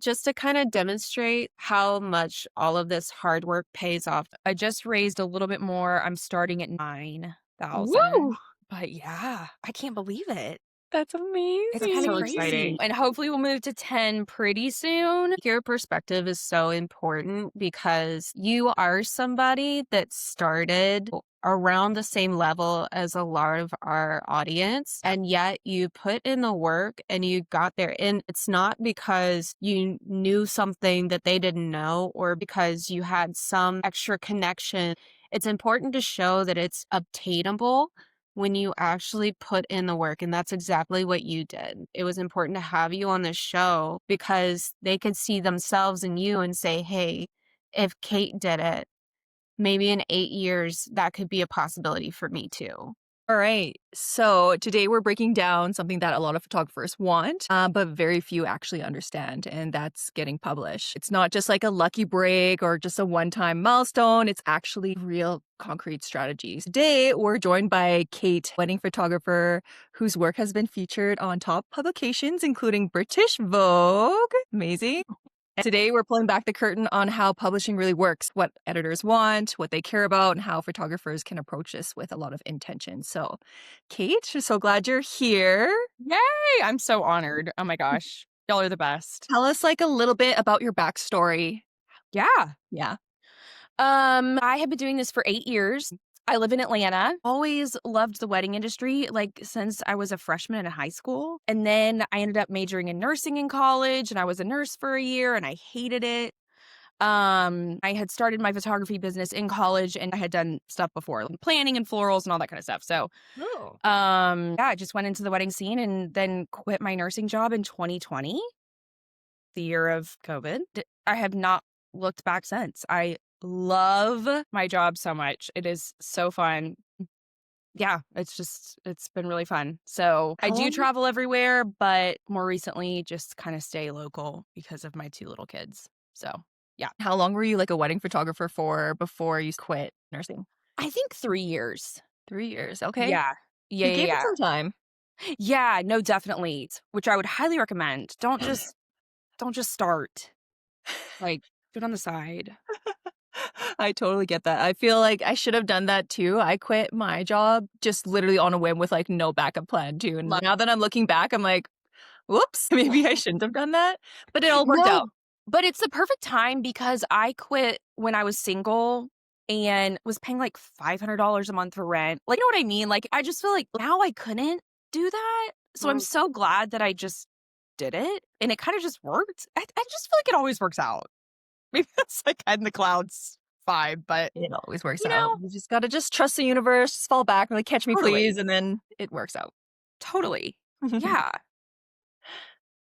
Just to kind of demonstrate how much all of this hard work pays off, I just raised a little bit more. I'm starting at Woo! 9,000. But yeah, I can't believe it. That's It's amazing. kind of so crazy. exciting. And hopefully we'll move to 10 pretty soon. Your perspective is so important because you are somebody that started around the same level as a lot of our audience, and yet you put in the work and you got there. And it's not because you knew something that they didn't know or because you had some extra connection. It's important to show that it's obtainable when you actually put in the work. And that's exactly what you did. It was important to have you on the show because they could see themselves in you and say, hey, if Kate did it, maybe in 8 years, that could be a possibility for me too. All right. So today we're breaking down something that a lot of photographers want, but very few actually understand, and that's getting published. It's not just like a lucky break or just a one-time milestone. It's actually real concrete strategies. Today we're joined by Kate, wedding photographer, whose work has been featured on top publications, including British Vogue. Amazing. Today, we're pulling back the curtain on how publishing really works, what editors want, what they care about, and how photographers can approach this with a lot of intention. So, Kate, we're so glad you're here. Yay! I'm so honored. Oh my gosh. Y'all are the best. Tell us like a little bit about your backstory. Yeah. Yeah. I have been doing this for 8 years. I live in Atlanta. Always loved the wedding industry, like since I was a freshman in high school. And then I ended up majoring in nursing in college, and I was a nurse for a year and I hated it. I had started my photography business in college and I had done stuff before, like planning and florals and all that kind of stuff. So, Oh. yeah, I just went into the wedding scene and then quit my nursing job in 2020, the year of COVID. I have not looked back since. I love my job so much. It is so fun. Yeah, it's been really fun. So I How do long? travel everywhere, but more recently just kind of stay local because of my two little kids. So yeah, How long were you like a wedding photographer for before you quit nursing? I think 3 years. 3 years. Okay. Yeah. Yeah, You yeah, gave it yeah. some time. Yeah, no, definitely. Which I would highly recommend. Don't just start. Like, do it on the side. I totally get that. I feel like I should have done that too. I quit my job just literally on a whim with like no backup plan too. And now that I'm looking back, I'm like, whoops, maybe I shouldn't have done that. But it all worked No, out. but it's the perfect time because I quit when I was single and was paying like $500 a month for rent. Like, you know what I mean? Like, I just feel like now I couldn't do that. So I'm Mm. so glad that I just did it and it kind of just worked. I just feel like it always works out. Maybe that's like in the clouds vibe, but It always works you out. know, You just gotta just trust the universe, just fall back, like catch me totally, please, and then it works out. totally. Yeah.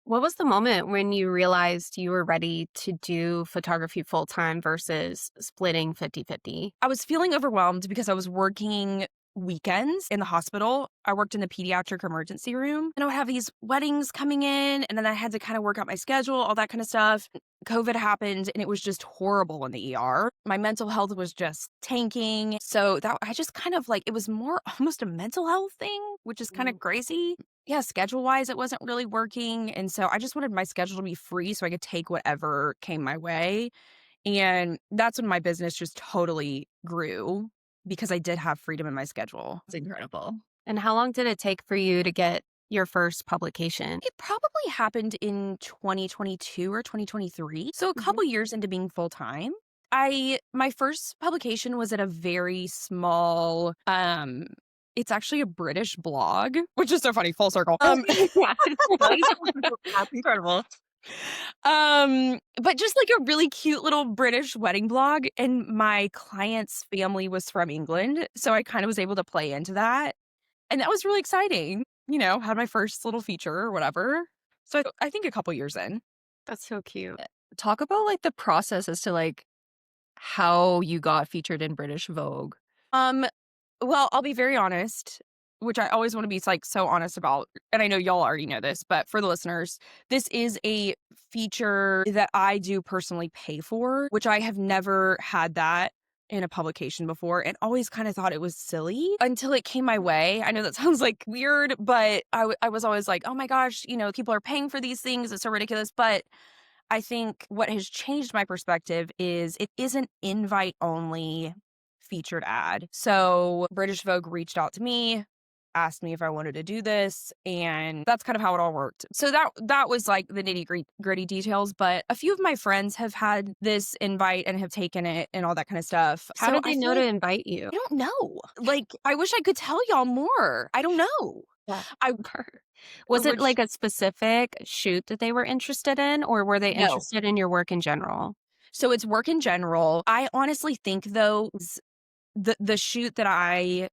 What was the moment when you realized you were ready to do photography full time versus splitting 50-50? I was feeling overwhelmed because I was working weekends in the hospital. I worked in the pediatric emergency room and I would have these weddings coming in and then I had to kind of work out my schedule, all that kind of stuff. COVID happened and it was just horrible in the ER. My mental health was just tanking. So that I just kind of like it was more almost a mental health thing, which is kind of crazy. Yeah, schedule wise, it wasn't really working. And so I just wanted my schedule to be free so I could take whatever came my way. And that's when my business just totally grew because I did have freedom in my schedule. It's incredible. And how long did it take for you to get your first publication? It probably happened in 2022 or 2023. So a couple years into being full time. My first publication was at a very small it's actually a British blog, which is so funny, full circle. Yeah. That's incredible. But just like a really cute little British wedding blog, and my client's family was from England, so I kind of was able to play into that, and that was really exciting. You know, had my first little feature or whatever. So I think a couple years in. That's so cute. Talk about like the process as to like how you got featured in British Vogue. Um, well, I'll be very honest, which I always want to be like so honest about, and I know y'all already know this, but for the listeners, this is a feature that I do personally pay for, which I have never had that in a publication before and always kind of thought it was silly until it came my way. I know that sounds like weird, but I was always like, oh my gosh, you know, people are paying for these things. It's so ridiculous. But I think what has changed my perspective is it isn't invite only featured ad. So British Vogue reached out to me, asked me if I wanted to do this, and that's kind of how it all worked. So that was like the nitty-gritty details, but a few of my friends have had this invite and have taken it and all that kind of stuff. How So did I they feel know to like invite you? I don't know. Like I wish I could tell y'all more. I don't know. Yeah. I Was it which like a specific shoot that they were interested in, or were they no. interested in your work in general? So it's work in general. I honestly think though the shoot that I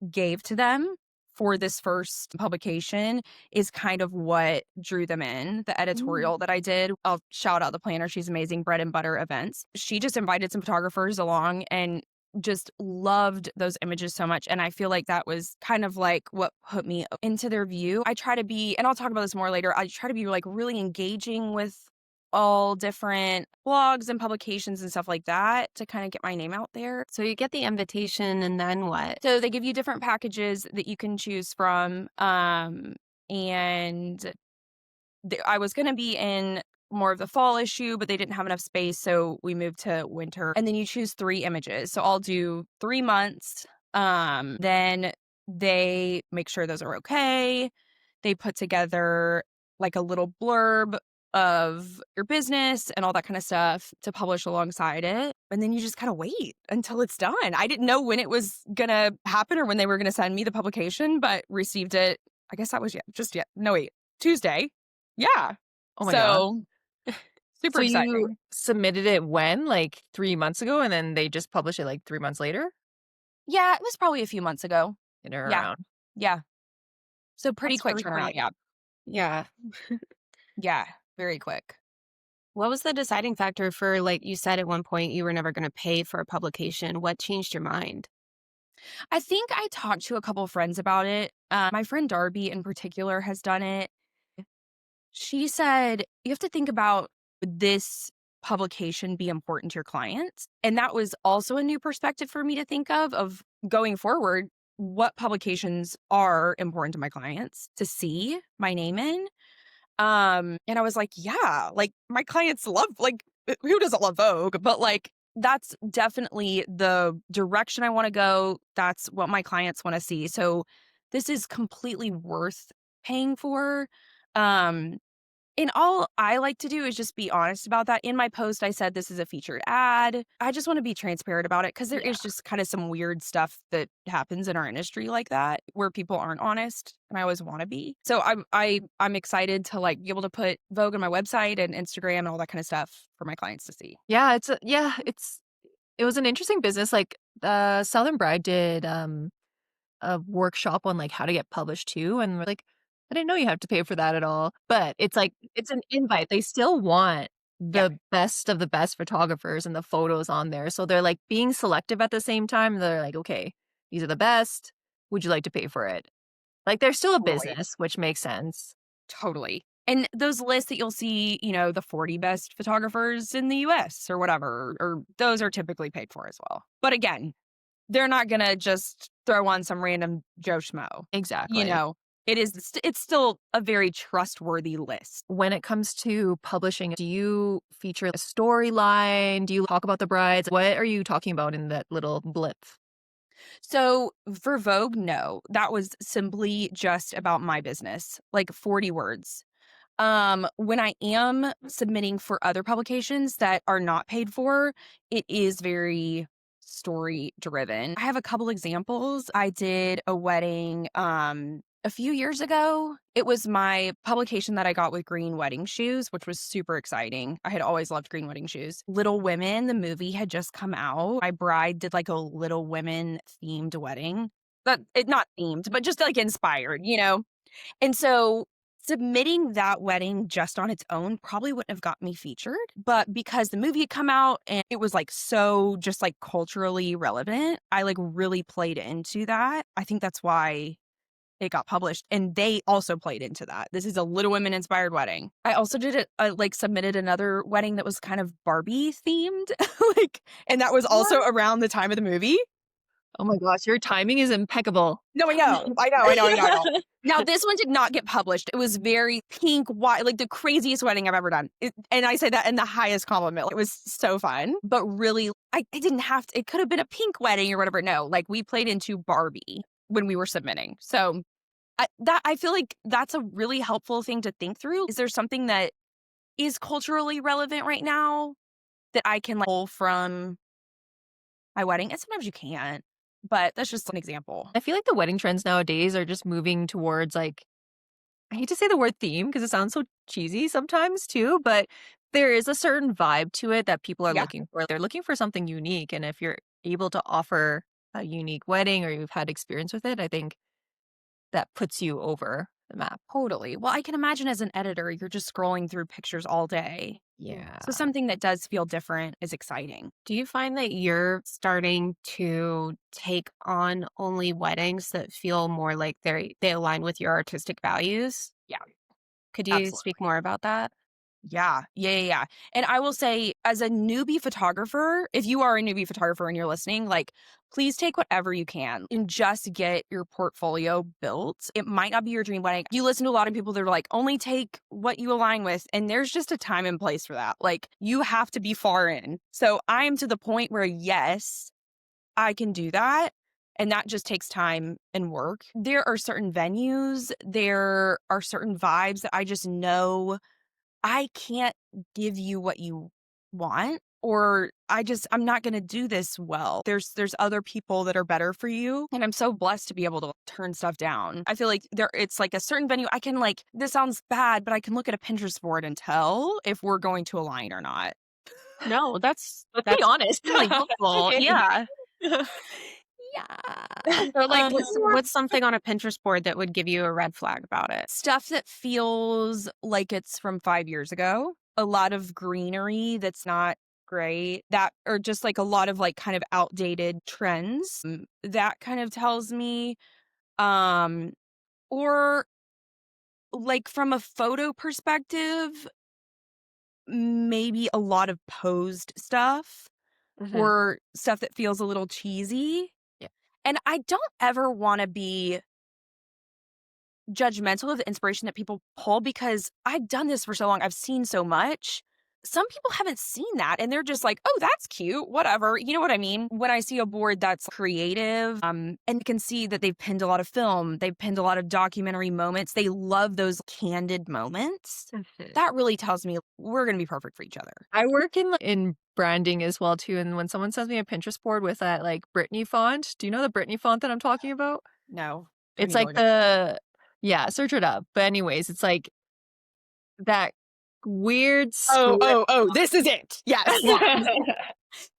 gave to them for this first publication is kind of what drew them in. The Mm. editorial that I did, I'll shout out the planner. She's amazing. Bread and Butter Events. She just invited some photographers along and just loved those images so much. And I feel like that was kind of like what put me into their view. I try to be, and I'll talk about this more later, I try to be like really engaging with all different blogs and publications and stuff like that to kind of get my name out there. So you get the invitation and then what? So they give you different packages that you can choose from. And I was going to be in more of the fall issue, but they didn't have enough space. So we moved to winter. And then you choose 3 images. So I'll do 3 months. Then they make sure those are okay. They put together like a little blurb of your business and all that kind of stuff to publish alongside it. And then you just kind of wait until it's done. I didn't know when it was going to happen or when they were going to send me the publication, but received it. I guess that was no, wait, Tuesday. Yeah. Oh my God. So super So you exciting. submitted it when? Like 3 months ago, and then they just published it like 3 months later? Yeah, it was probably a few months ago. In or Yeah. around. Yeah. So pretty That's quick really turnaround. quick. Yeah. Yeah. Yeah. Very quick. What was the deciding factor for, like you said at one point, you were never going to pay for a publication? What changed your mind? I think I talked to a couple friends about it. My friend Darby in particular has done it. She said, you have to think about would this publication be important to your clients? And that was also a new perspective for me to think of going forward. What publications are important to my clients to see my name in? And I was like, yeah, like my clients love, like, who doesn't love Vogue? But like, that's definitely the direction I want to go. That's what my clients want to see. So this is completely worth paying for. Um, and all I like to do is just be honest about that. In my post, I said this is a featured ad. I just want to be transparent about it because there Yeah. is just kind of some weird stuff that happens in our industry like that where people aren't honest, and I always want to be. So I'm excited to like be able to put Vogue on my website and Instagram and all that kind of stuff for my clients to see. Yeah, it was an interesting business. Like Southern Bride did a workshop on like how to get published too, and we're like, I didn't know you have to pay for that at all. But it's like it's an invite. They still want Yeah, the best of the best photographers and the photos on there. So they're like being selective at the same time. They're like, okay, these are the best. Would you like to pay for it? Like they're still a totally. business, which makes sense. Totally. And those lists that you'll see, the 40 best photographers in the US or whatever, or those are typically paid for as well. But again, they're not gonna just throw on some random Joe Schmo. You Exactly. know, it's still a very trustworthy list. When it comes to publishing, do you feature a storyline? Do you talk about the brides? What are you talking about in that little blip? So for Vogue, no, that was simply just about my business, like 40 words. When I am submitting for other publications that are not paid for, it is very story driven. I have a couple examples. I did a wedding a few years ago. It was my publication that I got with green wedding shoes, which was super exciting. I had always loved green wedding shoes. Little Women, the movie had just come out. My bride did like a Little Women themed wedding. But it not themed, but just like inspired. And so submitting that wedding just on its own probably wouldn't have got me featured. But because the movie had come out and it was like so just like culturally relevant, I like really played into that. I think that's why it got published. And they also played into that. This is a Little Women inspired wedding. I also did it, like submitted another wedding that was kind of Barbie themed. And that was also What? around the time of the movie. Oh my gosh, your timing is impeccable. No, I know. Now, this one did not get published. It was very pink, white, like the craziest wedding I've ever done. And I say that in the highest compliment. It was so fun. But really, I didn't have to, it could have been a pink wedding or whatever. No, like we played into Barbie when we were submitting. So I feel like that's a really helpful thing to think through. Is there something that is culturally relevant right now that I can like pull from my wedding? And sometimes you can't, but that's just an example. I feel like the wedding trends nowadays are just moving towards like, I hate to say the word theme because it sounds so cheesy sometimes too, but there is a certain vibe to it that people are Yeah. looking for. They're looking for something unique. And if you're able to offer a unique wedding or you've had experience with it, I think that puts you over the map. Totally. Well, I can imagine as an editor, you're just scrolling through pictures all day. Yeah. So something that does feel different is exciting. Do you find that you're starting to take on only weddings that feel more like they align with your artistic values? Yeah, Could you absolutely. speak more about that? Yeah. And I will say, as a newbie photographer, if you are a newbie photographer and you're listening, like, please take whatever you can and just get your portfolio built. It might not be your dream wedding. You listen to a lot of people that are like, only take what you align with. And there's just a time and place for that. Like, you have to be far in. So I am to the point where, yes, I can do that. And that just takes time and work. There are certain venues, there are certain vibes that I just know I can't give you what you want, or I'm not going to do this well. There's other people that are better for you, and I'm so blessed to be able to turn stuff down. I feel like it's like a certain venue I can like, this sounds bad, but I can look at a Pinterest board and tell if we're going to align or not. No, Let's be that's honest. really helpful. Yeah. Yeah. So like what's something on a Pinterest board that would give you a red flag about it? Stuff that feels like it's from 5 years ago. A lot of greenery that's not great. That or just like a lot of like kind of outdated trends. That kind of tells me um or like from a photo perspective, maybe a lot of posed stuff Mhm. or stuff that feels a little cheesy. Yeah. And I don't ever want to be judgmental of the inspiration that people pull because I've done this for so long. I've seen so much. Some people haven't seen that and they're just like, oh, that's cute, whatever. You know what I mean? When I see a board that's creative, and you can see that they've pinned a lot of film, they've pinned a lot of documentary moments. They love those candid moments. Mhm. That really tells me we're going to be perfect for each other. I work in branding as well too, and when someone sends me a Pinterest board with that like Britney font, do you know the Britney font that I'm talking about? No, I It's need to like look the yeah, search it up. But anyways, it's like that weird script. This is it. Yes.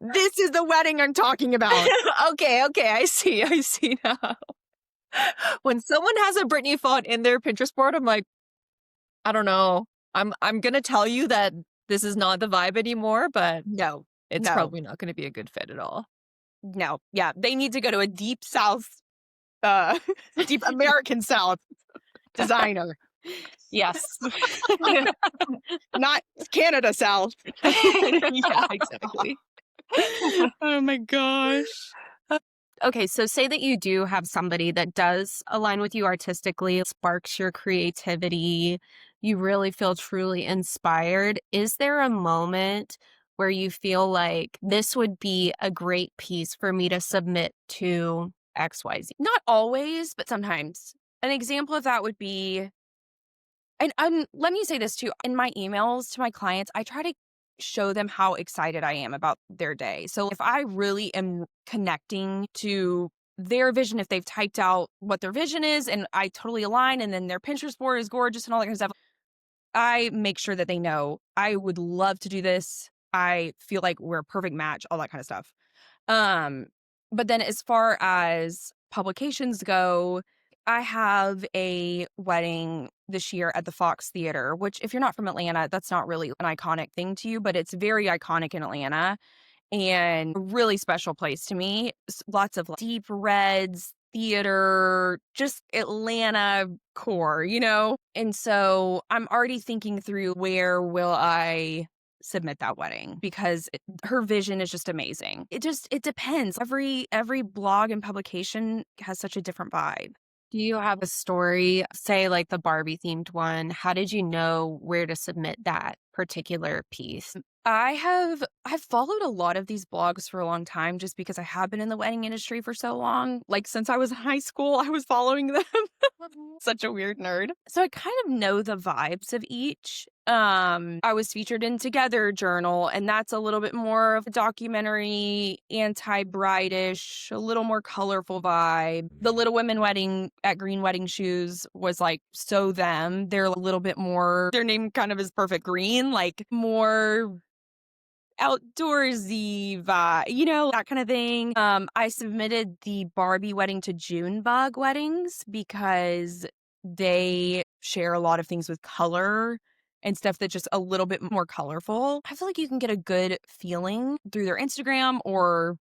This is the wedding I'm talking about. Okay, I see now. When someone has a Britney font in their Pinterest board, I'm like, I don't know. I'm gonna tell you that this is not the vibe anymore, but No, it's no, probably not gonna be a good fit at all. no. Yeah, they need to go to a deep South, uh, deep American South designer, Yes. not Canada South. Yeah, exactly. Oh my gosh. Okay, so say that you do have somebody that does align with you artistically, sparks your creativity, you really feel truly inspired. Is there a moment where you feel like this would be a great piece for me to submit to XYZ? Not always, but sometimes. An example of that would be, and let me say this too. In my emails to my clients, I try to show them how excited I am about their day. So if I really am connecting to their vision, if they've typed out what their vision is and I totally align, and then their Pinterest board is gorgeous and all that kind of stuff, I make sure that they know I would love to do this. I feel like we're a perfect match, all that kind of stuff. Um, but then as far as publications go, I have a wedding this year at the Fox Theater, which if you're not from Atlanta, that's not really an iconic thing to you, but it's very iconic in Atlanta and a really special place to me. Lots of like, deep reds, theater, just Atlanta core, you know? And so I'm already thinking through where will I submit that wedding because her vision is just amazing. It depends. Every blog and publication has such a different vibe. Do you have a story, say like the Barbie themed one? How did you know where to submit that particular piece? I've followed a lot of these blogs for a long time just because I have been in the wedding industry for so long. Like since I was in high school, I was following them. Such a weird nerd. So I kind of know the vibes of each. I was featured in Together Journal, and that's a little bit more of a documentary, anti-bride-ish, a little more colorful vibe. The Little Women wedding at Green Wedding Shoes was like So Them. They're a little bit more, their name kind of is perfect green, like more outdoorsy vibe, that kind of thing. I submitted the Barbie wedding to Junebug Weddings because they share a lot of things with color and stuff that's just a little bit more colorful. I feel like you can get a good feeling through their Instagram, or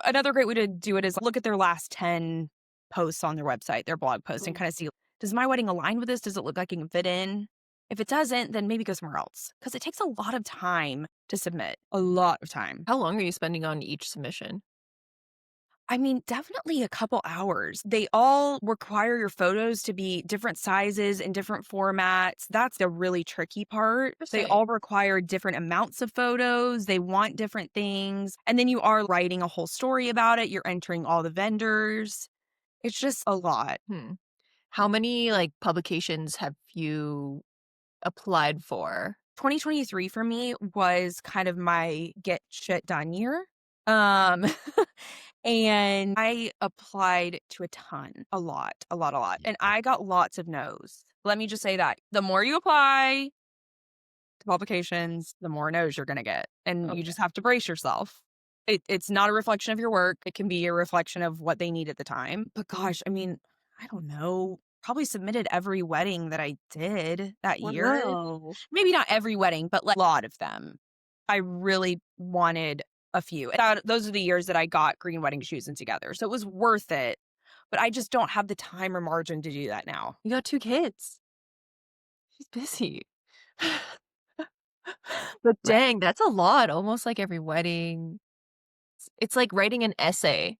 another great way to do it is look at their last 10 posts on their website, their blog posts, and kind of see, does my wedding align with this? Does it look like it can fit in? If it doesn't, then maybe go somewhere else because it takes a lot of time to submit. A lot of time. How long are you spending on each submission? I mean, definitely a couple hours. They all require your photos to be different sizes and different formats. That's the really tricky part. They Interesting. all require different amounts of photos. They want different things. And then you are writing a whole story about it. You're entering all the vendors. It's just a lot. How many like publications have you applied for? 2023 for me was kind of my get shit done year. Um and I applied to a ton, a lot. And I got lots of no's. Let me just say that. The more you apply to publications, the more no's you're going to get. And you just have to brace yourself. It's not a reflection of your work. It can be a reflection of what they need at the time. But gosh, I mean, I don't know. Probably submitted every wedding that I did that year. Wow. Maybe not every wedding, but like a lot of them. I really wanted a few. Those are the years that I got Green Wedding Shoes and Together. So it was worth it. But I just don't have the time or margin to do that now. You got 2 kids. She's busy. But Right. dang, that's a lot. Almost like every wedding. It's like writing an essay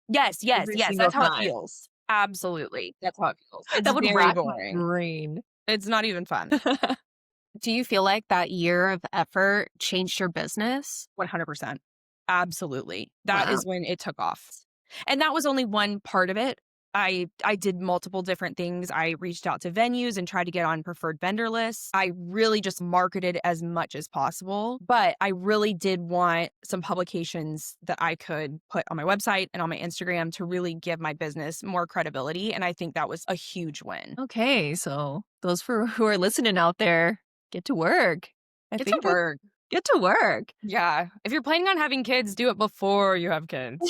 Yes. every single That's how it time. feels. Absolutely. That's how it feels. It's That would very rack my boring. brain. It's not even fun. Do you feel like that year of effort changed your business? 100%. Absolutely. That Wow. is when it took off. And that was only one part of it. I did multiple different things. I reached out to venues and tried to get on preferred vendor lists. I really just marketed as much as possible, but I really did want some publications that I could put on my website and on my Instagram to really give my business more credibility. And I think that was a huge win. Okay, so those who are listening out there, get to work. Get to work. Get to work. Yeah. If you're planning on having kids, do it before you have kids.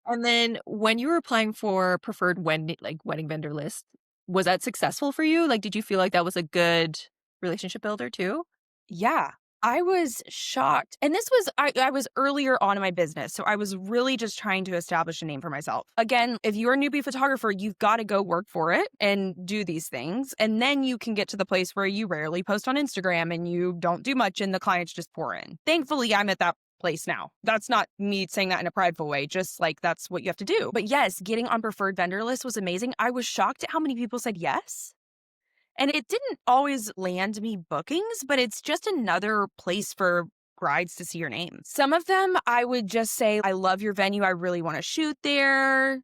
And then when you were applying for preferred wedding vendor list, was that successful for you? Like, did you feel like that was a good relationship builder too? Yeah, I was shocked. And this was, I was earlier on in my business. So I was really just trying to establish a name for myself. Again, if you're a newbie photographer, you've got to go work for it and do these things. And then you can get to the place where you rarely post on Instagram and you don't do much and the clients just pour in. Thankfully, I'm at that place now. That's not me saying that in a prideful way, just like that's what you have to do. But yes, getting on preferred vendor list was amazing. I was shocked at how many people said yes. And it didn't always land me bookings, but it's just another place for brides to see your name. Some of them I would just say, I love your venue. I really want to shoot there.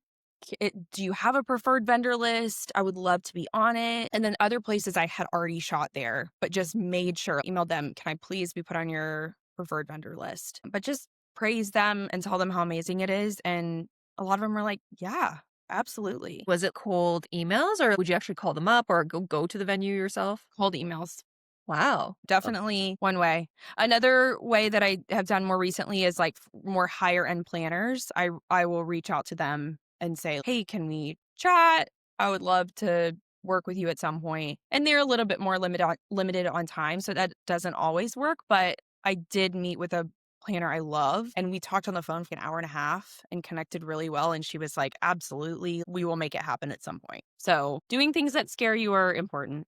Do you have a preferred vendor list? I would love to be on it. And then other places I had already shot there, but just made sure, emailed them, can I please be put on your preferred vendor list? But just praise them and tell them how amazing it is. And a lot of them were like, yeah, absolutely. Was it cold emails or would you actually call them up or go to the venue yourself? Cold emails. Wow. Definitely one way. Another way that I have done more recently is like more higher end planners. I will reach out to them and say, hey, can we chat? I would love to work with you at some point. And they're a little bit more limited on time. So that doesn't always work. But I did meet with a planner I love. And we talked on the phone for an hour and a half and connected really well. And she was like, absolutely, we will make it happen at some point. So doing things that scare you are important.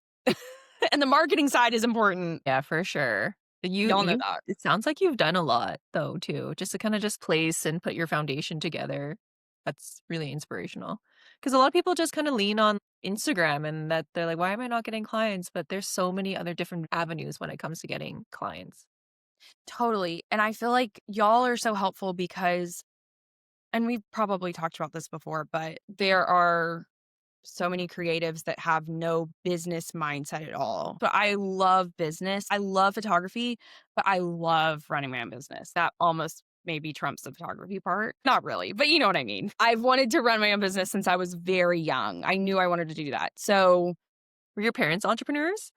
And the marketing side is important. Yeah, for sure. Y'all know that. It sounds like you've done a lot though too, just to kind of just place and put your foundation together. That's really inspirational. Because a lot of people just kind of lean on Instagram and that they're like, why am I not getting clients? But there's so many other different avenues when it comes to getting clients. Totally. And I feel like y'all are so helpful because, and we've probably talked about this before, but there are so many creatives that have no business mindset at all. But I love business. I love photography, but I love running my own business. That almost maybe trumps the photography part. Not really, but you know what I mean. I've wanted to run my own business since I was very young. I knew I wanted to do that. So, Were your parents entrepreneurs?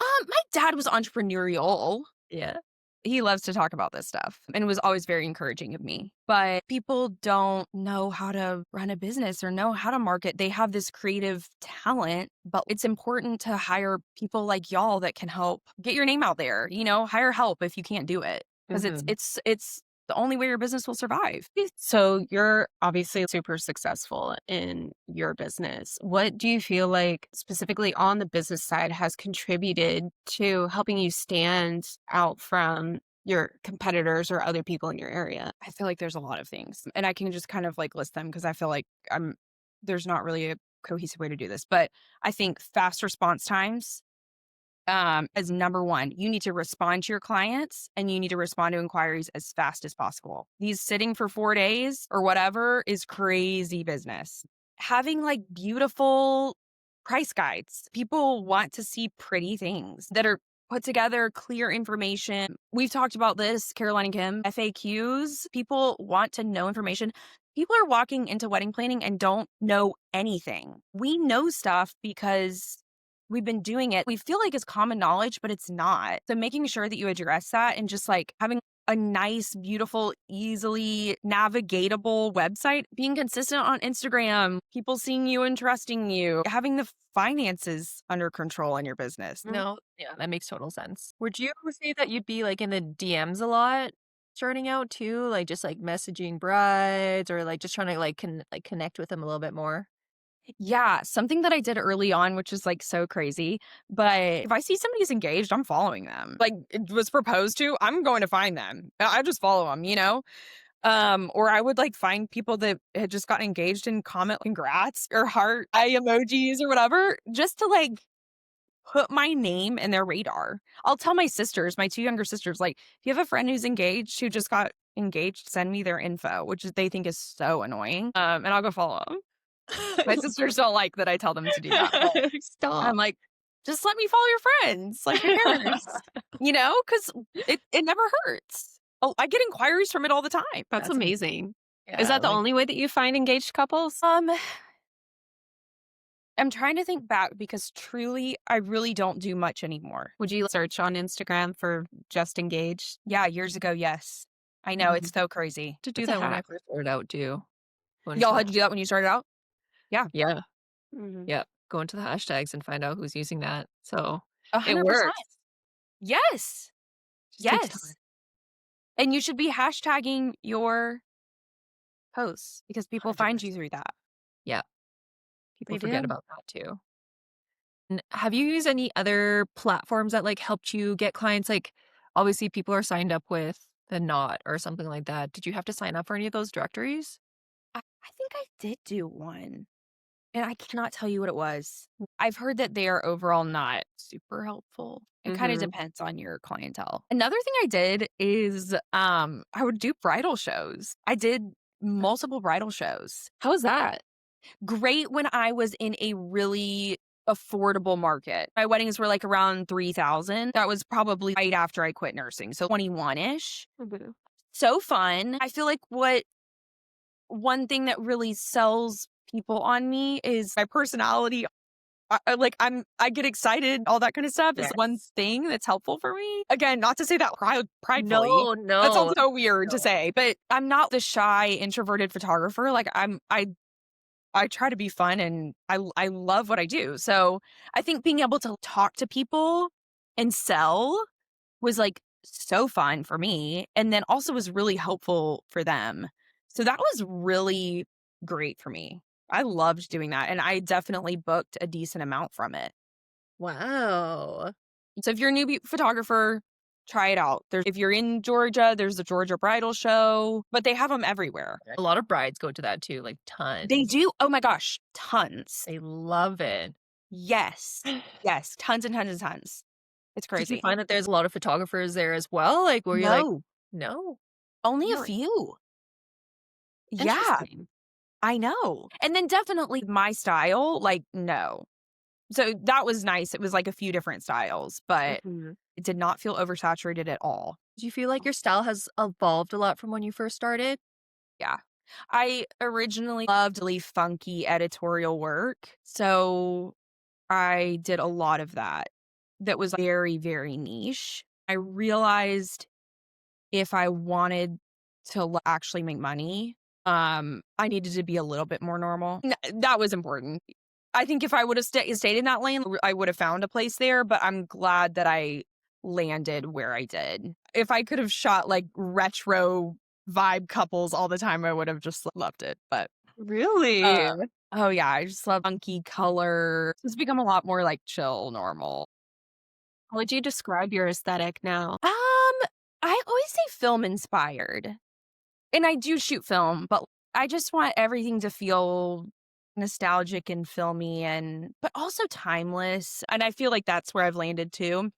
my dad was entrepreneurial. Yeah. He loves to talk about this stuff and was always very encouraging of me. But people don't know how to run a business or know how to market. They have this creative talent, but it's important to hire people like y'all that can help get your name out there. Hire help if you can't do it because Mhm. it's the only way your business will survive. So you're obviously super successful in your business. What do you feel like specifically on the business side has contributed to helping you stand out from your competitors or other people in your area? I feel like there's a lot of things, and I can just kind of like list them because I feel like there's not really a cohesive way to do this, but I think fast response times as number one. You need to respond to your clients and you need to respond to inquiries as fast as possible. These sitting for 4 days or whatever is crazy business. Having like beautiful price guides. People want to see pretty things that are put together, clear information. We've talked about this, Caroline and Kim, FAQs. People want to know information. People are walking into wedding planning and don't know anything. We know stuff because we've been doing it. We feel like it's common knowledge, but it's not. So making sure that you address that and just like having a nice, beautiful, easily navigatable website, being consistent on Instagram, people seeing you and trusting you, having the finances under control in your business. No, yeah, that makes total sense. Would you say that you'd be like in the DMs a lot starting out too? Like just like messaging brides or like just trying to like connect with them a little bit more? Yeah, something that I did early on, which is like so crazy. But if I see somebody's engaged, I'm following them. Like it was proposed to, I'm going to find them. I just follow them. Or I would like find people that had just gotten engaged and comment congrats or heart eye emojis or whatever, just to like put my name in their radar. I'll tell my sisters, my two younger sisters, like, if you have a friend who's engaged who just got engaged, send me their info, which they think is so annoying. And I'll go follow them. My sisters don't like that I tell them to do that. But I'm Stop. like, just let me follow your friends. Like, who cares? Because it never hurts. Oh, I get inquiries from it all the time. That's amazing. Is Yeah, that the like only way that you find engaged couples? I'm trying to think back because truly, I really don't do much anymore. Would you search on Instagram for just engaged? Yeah, years ago, yes. I know, it's so crazy. to do It's a that when I hack. first started out too. Going to Y'all the had to do that when you started out? Yeah, Yeah, Mhm. yeah. Go into the hashtags and find out who's using that. So it 100%. works. Yes, Just takes time. yes. And you should be hashtagging your posts because people find you 100%. through that. Yeah, people They forget do. about that too. Have you used any other platforms that like helped you get clients? Like obviously people are signed up with the Knot or something like that. Did you have to sign up for any of those directories? I think I did do one, and I cannot tell you what it was. I've heard that they are overall not super helpful. It kind of Mhm. depends on your clientele. Another thing I did is I would do bridal shows. I did multiple bridal shows. How was that? Great when I was in a really affordable market. My weddings were like around 3,000. That was probably right after I quit nursing, so 21ish. Mhm. So fun. I feel like what one thing that really sells people on me is my personality. I get excited, all that kind of stuff is one Yes. thing that's helpful for me. Again, not to say that pridefully. No, That sounds no, so weird to no. say, but I'm not the shy introverted photographer. Like I try to be fun and I love what I do. So I think being able to talk to people and sell was like so fun for me. And then also was really helpful for them. So that was really great for me. I loved doing that. And I definitely booked a decent amount from it. Wow. So if you're a newbie photographer, try it out. If you're in Georgia, there's the Georgia Bridal Show, but they have them everywhere. A lot of brides go to that too, like They tons. do. Oh my gosh, tons. They love it. Yes. Yes, tons and tons and tons. It's Did you crazy. find that there's a lot of photographers there as well? Like, were you like, No, no? only a Really? few. Yeah, Interesting. I know. And then definitely my style, like, no. So that was nice. It was like a few different styles, but Mhm. it did not feel oversaturated at all. Do you feel like your style has evolved a lot from when you first started? Yeah. I originally loved really funky editorial work. So I did a lot of that. That was very, very niche. I realized if I wanted to actually make money, I needed to be a little bit more normal. That was important. I think if I would have stayed in that lane, I would have found a place there, but I'm glad that I landed where I did. If I could have shot like retro vibe couples all the time, I would have just loved it. But uh, Really? oh yeah, I just love funky color. It's become a lot more like chill, normal. How would you describe your aesthetic now? I always say film inspired. And I do shoot film, but I just want everything to feel nostalgic and filmy and but also timeless. And I feel like that's where I've landed too.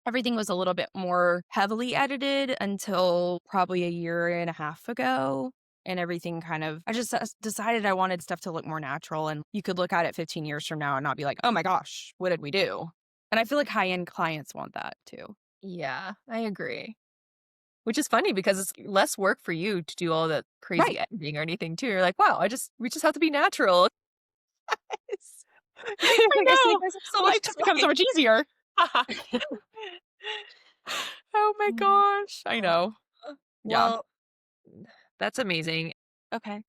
Everything was a little bit more heavily edited until probably a year and a half ago. And everything kind of, I just decided I wanted stuff to look more natural. And you could look at it 15 years from now and not be like, oh my gosh, what did we do? And I feel like high end clients want that too. Yeah, I agree. Which is funny because it's less work for you to do all that crazy Right. editing or anything too. You're like, wow, we just have to be natural. It's- I I guess it know. makes it so much Life just becomes so fun. much easier. Oh my Mm. gosh. I know. Yeah. Well, that's amazing. Okay.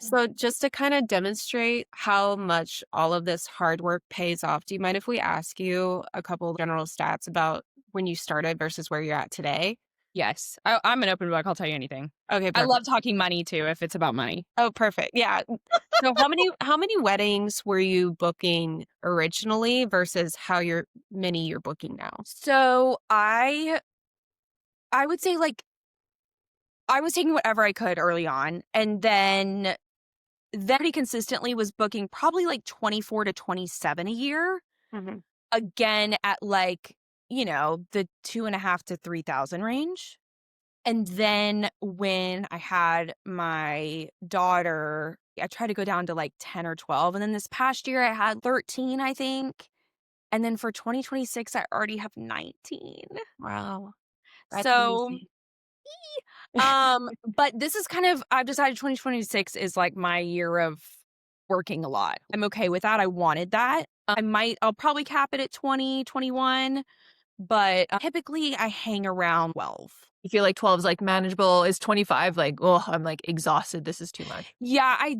So, just to kind of demonstrate how much all of this hard work pays off, do you mind if we ask you a couple general stats about when you started versus where you're at today? Yes. I'm an open book. I'll tell you anything. Okay, I perfect. love talking money too, if it's about money. Oh, perfect. Yeah. So, how many weddings were you booking originally versus many you're booking now? So I would say like I was taking whatever I could early on. And then pretty consistently was booking probably like 24 to 27 a year. Mhm. Again at like, the 2.5 to 3,000 range. And then when I had my daughter, I tried to go down to like 10 or 12. And then this past year I had 13, I think. And then for 2026, I already have 19. Wow, that's So, amazing. but this is kind of, I've decided 2026 is like my year of working a lot. I'm okay with that. I wanted that. I'll probably cap it at 20, 21, but typically I hang around 12. You feel like 12 is like manageable. Is 25 like, oh, I'm like exhausted. This is too much. Yeah, I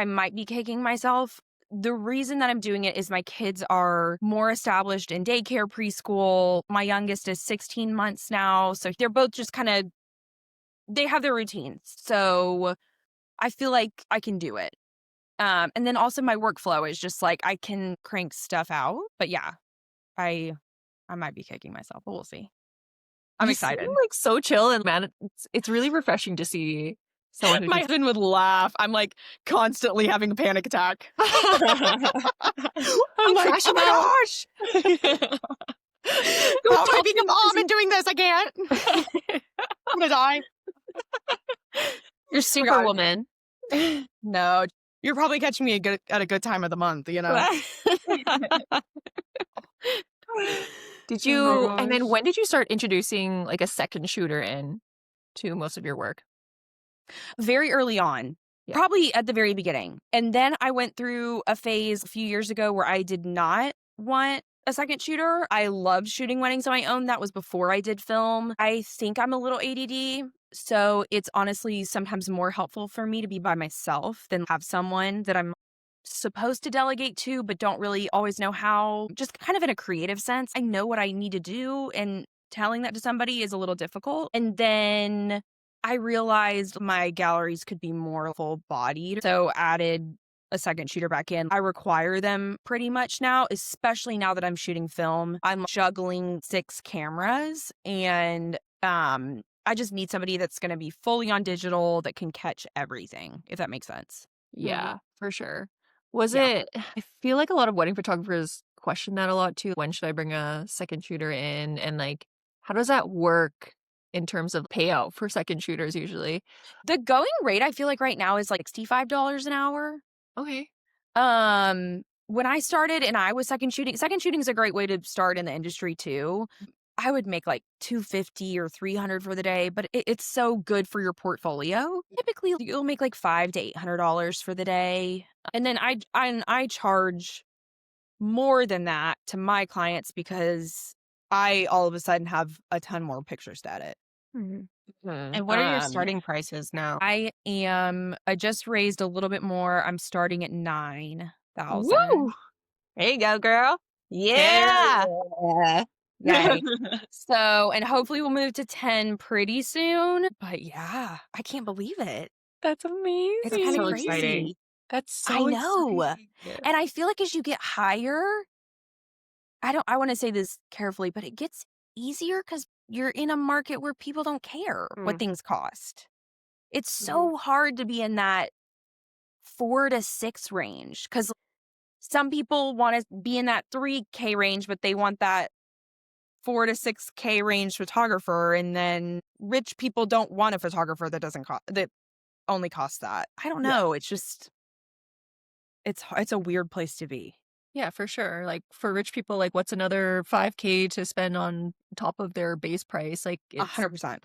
might be kicking myself. The reason that I'm doing it is my kids are more established in daycare, preschool. My youngest is 16 months now. So they're both just kind of, they have their routines. So I feel like I can do it. And then also my workflow is just like I can crank stuff out. But yeah, I I might be kicking myself, but we'll see. I'm You seem excited. like so chill and man, it's really refreshing to see someone who My just husband would laugh. I'm like constantly having a panic attack. I'm like, crashing oh out. my gosh. How am I being a mom and doing this? I can't. I'm gonna die. You're Oh my God. superwoman. No, you're probably catching me at a good time of the month, you know? Did Oh my you and then gosh. when did you start introducing like a second shooter in to most of your work? Very early on, Yeah. probably at the very beginning. And then I went through a phase a few years ago where I did not want a second shooter. I loved shooting weddings on my own. That was before I did film. I think I'm a little ADD. So it's honestly sometimes more helpful for me to be by myself than have someone that I'm supposed to delegate to, but don't really always know how. Just kind of in a creative sense. I know what I need to do, and telling that to somebody is a little difficult. And then I realized my galleries could be more full bodied. So added a second shooter back in. I require them pretty much now, especially now that I'm shooting film. I'm juggling 6 cameras and I just need somebody that's going to be fully on digital that can catch everything, if that makes sense. Yeah, for sure. Was Yeah. it I feel like a lot of wedding photographers question that a lot too. When should I bring a second shooter in? And, like, how does that work in terms of payout for second shooters usually? The going rate I feel like right now is like $65 an hour. Okay. When I started and I was second shooting is a great way to start in the industry too. I would make like 250 or 300 for the day, but it's so good for your portfolio. Typically, you'll make like $500 to $800 for the day, and then I charge more than that to my clients because I all of a sudden have a ton more pictures to edit. Mhm. And what are your Um, starting prices now? I just raised a little bit more. I'm starting at 9,000. Woo! There you go, girl. Yeah. Yeah. Yay. So, and hopefully we'll move to 10 pretty soon. But yeah, I can't believe it. That's It's That's kind of so amazing. exciting. crazy. That's I so know. exciting. And I feel like as you get higher, I want to say this carefully, but it gets easier because you're in a market where people don't care what Mm, things cost. It's mhm. so hard to be in that 4 to 6 range because some people want to be in that 3K range, but they want that 4 to 6K range photographer, and then rich people don't want a photographer that doesn't cost that only costs that. I don't Yeah. know. It's just it's a weird place to be. Yeah, for sure. Like, for rich people, like, what's another 5K to spend on top of their base price? Like, it's 100%.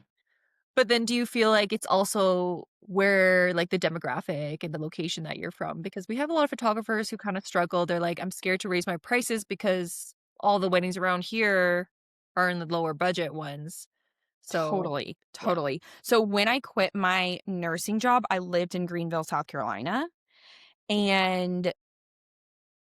but then do you feel like it's also where, like, the demographic and the location that you're from? Because we have a lot of photographers who kinda struggle. They're like, "I'm scared to raise my prices because all the weddings around here are in the lower budget ones." So, Totally, yeah. totally. So when I quit my nursing job, I lived in Greenville, South Carolina, and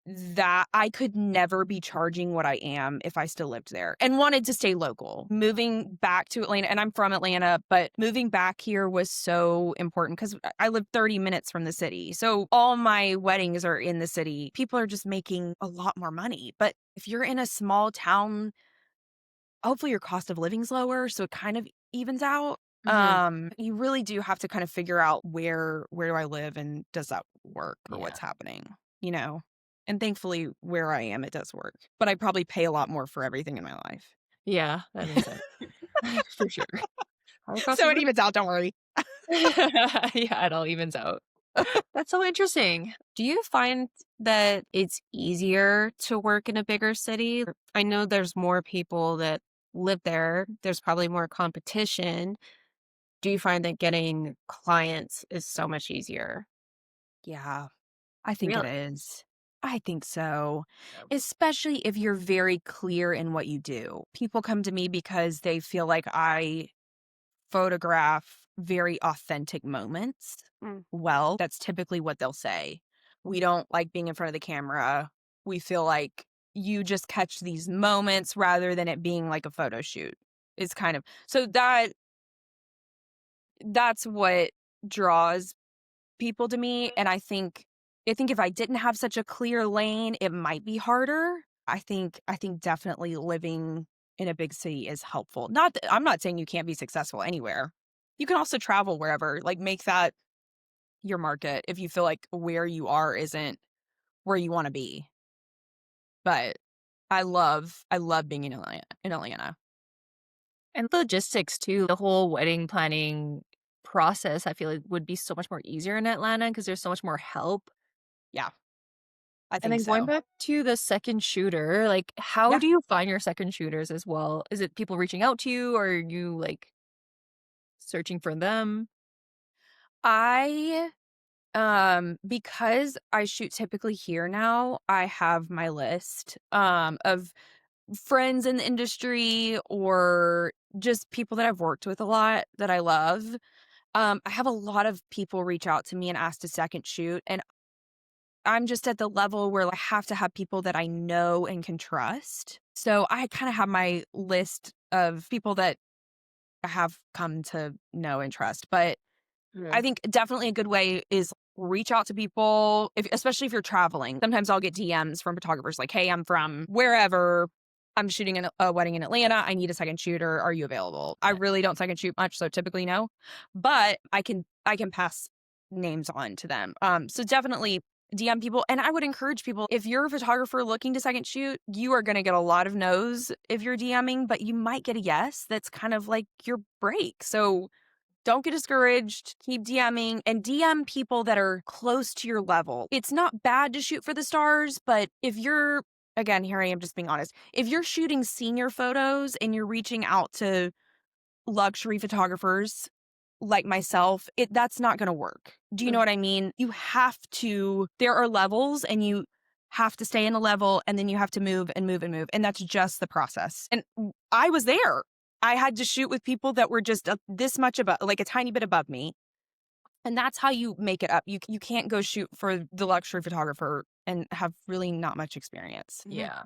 that I could never be charging what I am if I still lived there and wanted to stay local. Moving back to Atlanta, and I'm from Atlanta, but moving back here was so important because I live 30 minutes from the city. So all my weddings are in the city. People are just making a lot more money. But if you're in a small town, hopefully your cost of living's lower, so it kind of evens out. Mhm. You really do have to kind of figure out where do I live and does that work or Yeah. what's happening, you know? And thankfully where I am it does work. But I probably pay a lot more for everything in my life. Yeah, that makes sense. For sure. Higher cost So of it living. evens out, don't worry. Yeah, it all evens out. That's so interesting. Do you find that it's easier to work in a bigger city? I know there's more people that live there. There's probably more competition. Do you find that getting clients is so much easier? Yeah, I think it Really? is. I think so. Yeah. Especially if you're very clear in what you do. People come to me because they feel like I photograph very authentic moments. Mm, Well, that's typically what they'll say. We don't like being in front of the camera. We feel like you just catch these moments rather than it being like a photo shoot. Is kind of so that's what draws people to me. And I think if I didn't have such a clear lane, it might be harder. I think definitely living in a big city is helpful. Not that, I'm not saying you can't be successful anywhere. You can also travel wherever. Like make that your market if you feel like where you are isn't where you want to be. But I love being in Atlanta. And logistics too. The whole wedding planning process, I feel like would be so much more easier in Atlanta because there's so much more help. Yeah, I And think then going so. back to the second shooter, like, how Yeah. do you find your second shooters as well? Is it people reaching out to you or are you, like, searching for them? I because I shoot typically here now, I have my list of friends in the industry or just people that I've worked with a lot that I love. I have a lot of people reach out to me and ask to second shoot, and I'm just at the level where I have to have people that I know and can trust. So I kind of have my list of people that I have come to know and trust. But I yeah. think definitely a good way is reach out to people, especially if you're traveling. Sometimes I'll get DMs from photographers like, hey, I'm from wherever. I'm shooting a wedding in Atlanta. I need a second shooter. Are you available? I really don't second shoot much, so typically no. But I can pass names on to them. So definitely DM people. And I would encourage people, if you're a photographer looking to second shoot, you are going to get a lot of no's if you're DMing, but you might get a yes. That's kind of like your break. So don't get discouraged. Keep DMing and DM people that are close to your level. It's not bad to shoot for the stars, but if you're, again, here I am just being honest, if you're shooting senior photos and you're reaching out to luxury photographers like myself, that's not going to work. Do you know what I mean? You have to, there are levels and you have to stay in a level and then you have to move and move and move. And that's just the process. And I was there. I had to shoot with people that were just this much above, like a tiny bit above me. And that's how you make it up. You can't go shoot for the luxury photographer and have really not much experience. Yeah.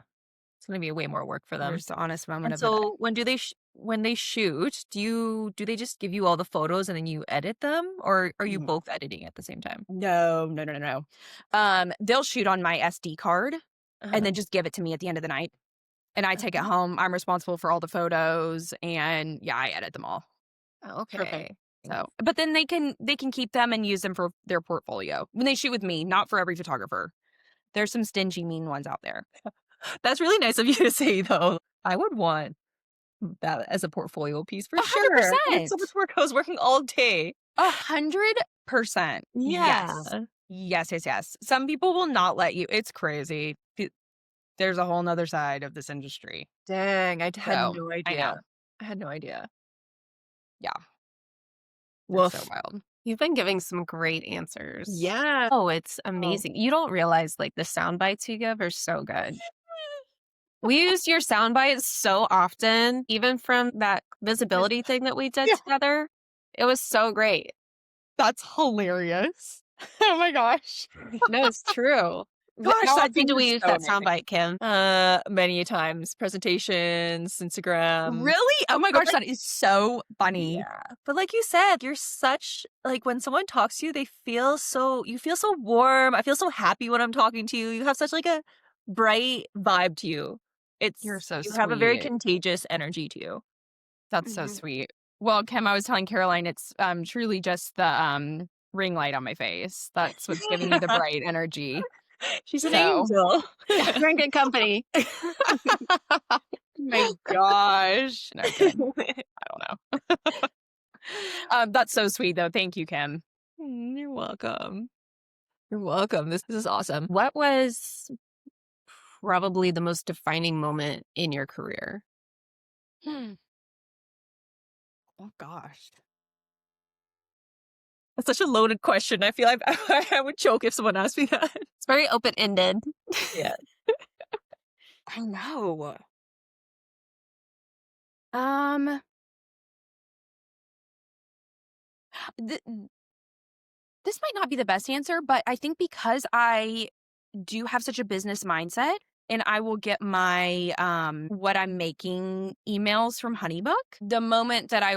It's going to be way more work for them. There's the honest moment And of the day. so when they shoot, do they just give you all the photos and then you edit them, or are you both editing at the same time? No. They'll shoot on my SD card and then just give it to me at the end of the night. And I take it home. I'm responsible for all the photos and I edit them all. Okay. Perfect. So, but then they can keep them and use them for their portfolio when they shoot with me, not for every photographer. There's some stingy, mean ones out there. That's really nice of you to say, though. I would want that as a portfolio piece for sure. 100%. It's so much work. I was working all day. 100%. Yeah. Yes. Some people will not let you. It's crazy. There's a whole nother side of this industry. Dang, I had no idea. I know. I had no idea. Yeah. Woof. So wild. You've been giving some great answers. Yeah. Oh, it's amazing. You don't realize like the sound bites you give are so good. We used your sound bites so often, even from that visibility thing that we did together. It was so great. That's hilarious. Oh my gosh. No, it's true. Gosh, How that often thing do we is use so that amazing. soundbite, Kim? Many times. Presentations, Instagram. Really? Oh my gosh, that is so funny. Yeah. But like you said, you're such, like when someone talks to you, you feel so warm. I feel so happy when I'm talking to you. You have such like a bright vibe to you. You're so You have a very sweet. contagious energy to you. That's so sweet. Well, Kim, I was telling Caroline, it's truly just the ring light on my face. That's what's giving me the bright energy. She's an angel. You're in good company. My gosh. No, kidding. I don't know. That's so sweet, though. Thank you, Kim. You're welcome. You're welcome. This is awesome. What was probably the most defining moment in your career? Oh, gosh. That's such a loaded question. I feel like I would choke if someone asked me that. It's very open-ended. Yeah. I know. This might not be the best answer, but I think because I do have such a business mindset and I will get my what I'm making emails from Honeybook, the moment that I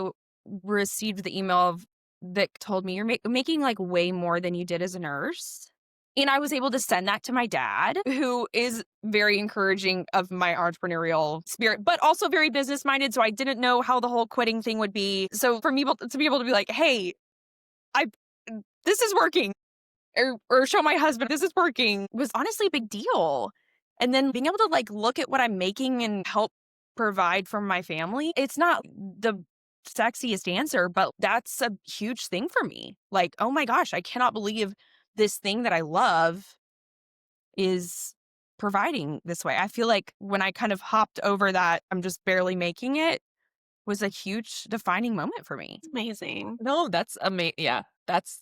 received the email that told me you're making like way more than you did as a nurse. And I was able to send that to my dad, who is very encouraging of my entrepreneurial spirit, but also very business minded. So I didn't know how the whole quitting thing would be. So for me to be able to be like, hey, this is working, or show my husband this is working, was honestly a big deal. And then being able to like look at what I'm making and help provide for my family, it's not the sexiest answer, but that's a huge thing for me. Like, oh my gosh, I cannot believe this thing that I love is providing this way. I feel like when I kind of hopped over that, I'm just barely making it, was a huge defining moment for me. It's amazing. No, that's amazing. Yeah, that's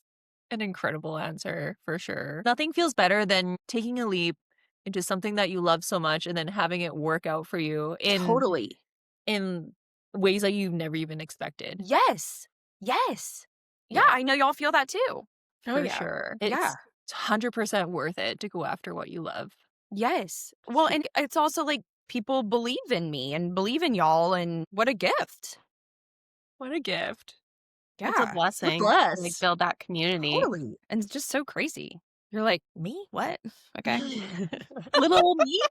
an incredible answer for sure. Nothing feels better than taking a leap into something that you love so much and then having it work out for you Totally. in ways that you've never even expected. Yes. Yeah, I know y'all feel that too. For sure. It's 100% worth it to go after what you love. Yes. Well, and it's also like people believe in me and believe in y'all, and what a gift. What a gift. It's a Yeah, We're blessing to, like, blessed. build that community. totally. And it's just so crazy. You're like, "Me? What?" Okay. Little old me.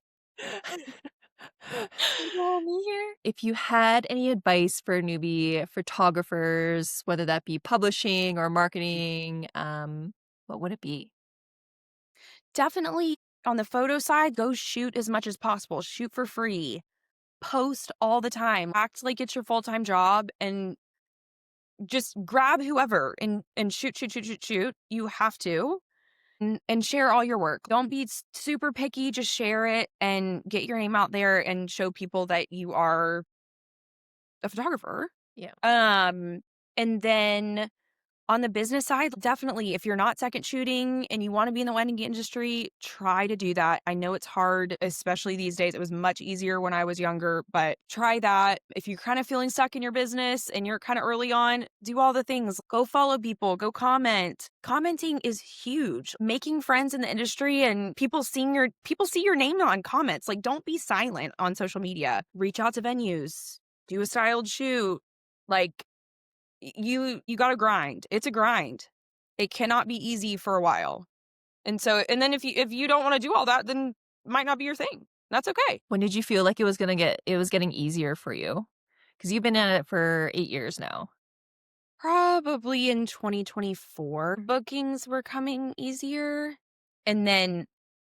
Little old me here. If you had any advice for newbie photographers, whether that be publishing or marketing, what would it be? Definitely on the photo side, go shoot as much as possible. Shoot for free. Post all the time. Act like it's your full-time job and just grab whoever and shoot, shoot, shoot, shoot, shoot. You have to. And share all your work. Don't be super picky. Just share it and get your name out there and show people that you are a photographer. Yeah. And then on the business side, definitely, if you're not second shooting and you want to be in the wedding industry, try to do that. I know it's hard, especially these days. It was much easier when I was younger, but try that. If you're kind of feeling stuck in your business and you're kind of early on, do all the things. Go follow people, go comment. Commenting is huge. Making friends in the industry and people see your name on comments. Like, don't be silent on social media. Reach out to venues, do a styled shoot. Like, you gotta grind. It's a grind. It cannot be easy for a while. And then if you don't wanna do all that, then it might not be your thing. That's okay. When did you feel like it was getting easier for you? Because you've been at it for 8 years now. Probably in 2024, bookings were coming easier, and then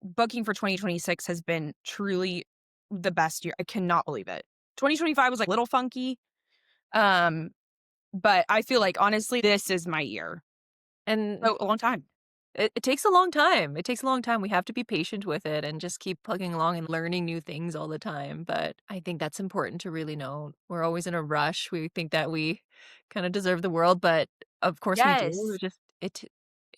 booking for 2026 has been truly the best year. I cannot believe it. 2025 was, like, a little funky, um, but I feel like, honestly, this is my year. And Oh, a long time. it takes a long time. It takes a long time. We have to be patient with it and just keep plugging along and learning new things all the time. But I think that's important to really know. We're always in a rush. We think that we kind of deserve the world, but of course we do. Yes.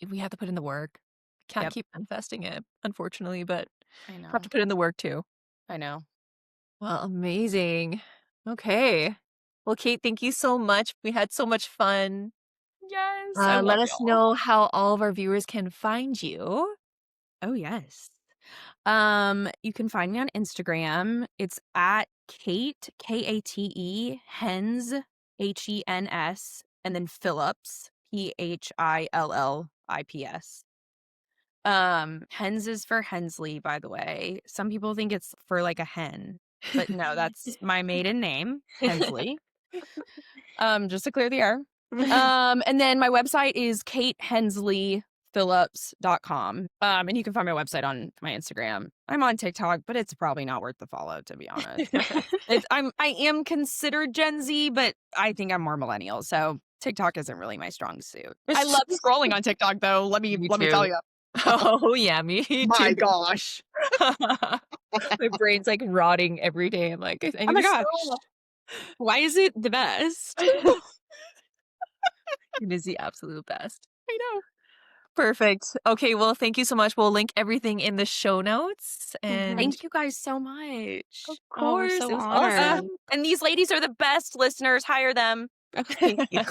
We have to put in the work. Can't Yep. keep manifesting it, unfortunately, but I have know. to put in the work too. I know. Well, amazing. Okay. Well, Kate, thank you so much. We had so much fun. Yes, I Let love us y'all. know how all of our viewers can find you. Oh, yes. You can find me on Instagram. It's at Kate, Kate, Hens, Hens, and then Phillips, Phillips. Hens is for Hensley, by the way. Some people think it's for like a hen, but no, that's my maiden name, Hensley. Just to clear the air. And then my website is katehensleyphillips.com. And you can find my website on my Instagram. I'm on TikTok, but it's probably not worth the follow, to be honest. I am considered Gen Z, but I think I'm more millennial, so TikTok isn't really my strong suit. I love scrolling on TikTok though. Let me tell too. you. Oh, yeah, me too. My gosh. My brain's like rotting every day. I'm like, I Oh need my to gosh. stop. Why is it the best? It is the absolute best. I know. Perfect. Okay, well, thank you so much. We'll link everything in the show notes. And Thank you guys so much. of Oh, we're course, so it was honored. awesome. And these ladies are the best listeners. Hire them. Oh, thank you.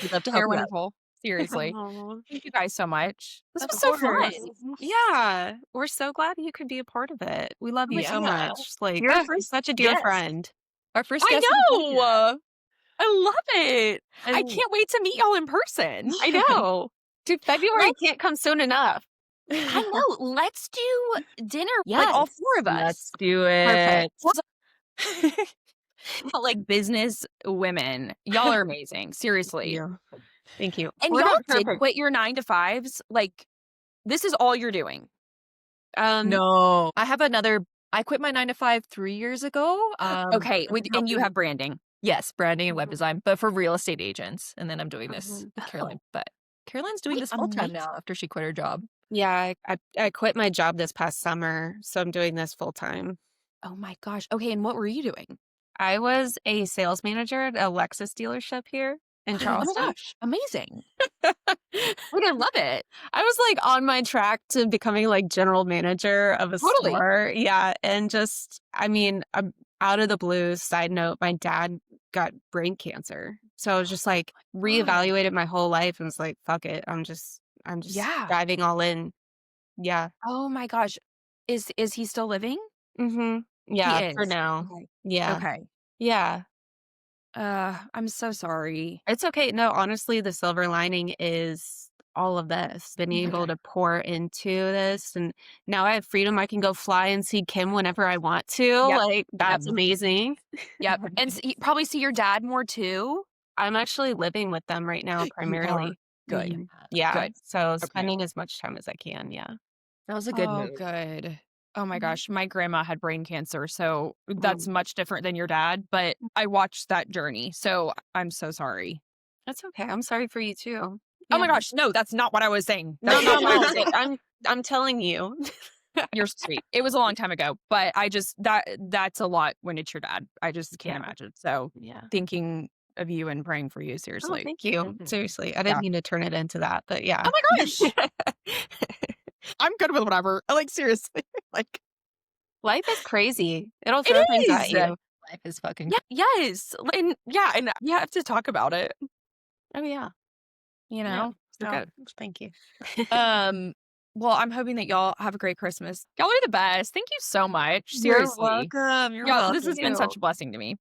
We'd love to help They're you out. wonderful. Seriously. Aw, Thank you guys so much. This of was so fun. course. Yeah, we're so glad you could be a part of it. We love Oh you my Yeah. so God. much. Like, You're our you're first such a dear guest. friend. Our first I guest on the podcast. know. I love it. I And can't wait to meet y'all in person. I know. Dude, February Let's can't come soon enough. I know. Let's do dinner, like all Yes, four of let's us. do it. Perfect. Like business women. Y'all are amazing. Seriously. Yeah. Thank you. And We're y'all not did perfect. quit your 9 to 5s. Like, this is all you're doing. No. I quit my 9 to 5 3 years ago. Okay. I've been And you helping- have branding. Yes, branding and web Mhm. design, but for real estate agents. And then I'm doing this with Caroline. But Caroline's doing Wait, this full time amazing. now after she quit her job. Yeah, I quit my job this past summer, so I'm doing this full time. Oh my gosh. Okay. And what were you doing? I was a sales manager at a Lexus dealership here in Oh my Charleston. gosh. Amazing. Wait, I love it. I was like on my track to becoming like general manager of a Totally. store. Yeah. And just, I mean, out of the blue, side note, my dad got brain cancer. So I was just like reevaluated my whole life and was like, fuck it. I'm just Yeah. diving all in. Yeah. Oh my gosh. Is he still living? Mm-hmm. He Yeah. For is. now. Okay. Yeah. Okay. Yeah. I'm so sorry. It's okay. No, honestly, the silver lining is all of this, being able Okay. to pour into this. And now I have freedom. I can go fly and see Kim whenever I want to. Yep. Like, Yep. that's amazing. Yep. And probably see your dad more too. I'm actually living with them right now, You are primarily. good. Yeah. Good. So Okay. spending as much time as I can. Yeah. That was a good Oh, move. good. Oh my Mhm. gosh, my grandma had brain cancer, so that's Mm. much different than your dad, but I watched that journey, so I'm so sorry. That's okay. I'm sorry for you too. Oh my Yeah. gosh, no, that's not what I was saying. No, That's not no, what I no. was saying. I'm telling you. You're sweet. It was a long time ago, but I just that's a lot when it's your dad. I just can't Yeah. imagine. So, Yeah. thinking of you and praying for you, Oh, seriously. thank you. Mhm. Seriously. I Yeah. didn't mean to turn it into that, but Oh yeah. my gosh. I'm good with whatever. Like, seriously. Like, Life is crazy. It'll it throw things at is. you. Life is fucking Yeah, yes. And yeah, and you have to talk about it, Oh, yeah. you Yeah. know? You're Oh, good. thank you. Um, well, I'm hoping that y'all have a great Christmas. Y'all are the best. Thank you so much. You're Seriously. welcome. You're Yeah, this welcome. has been such a blessing to me.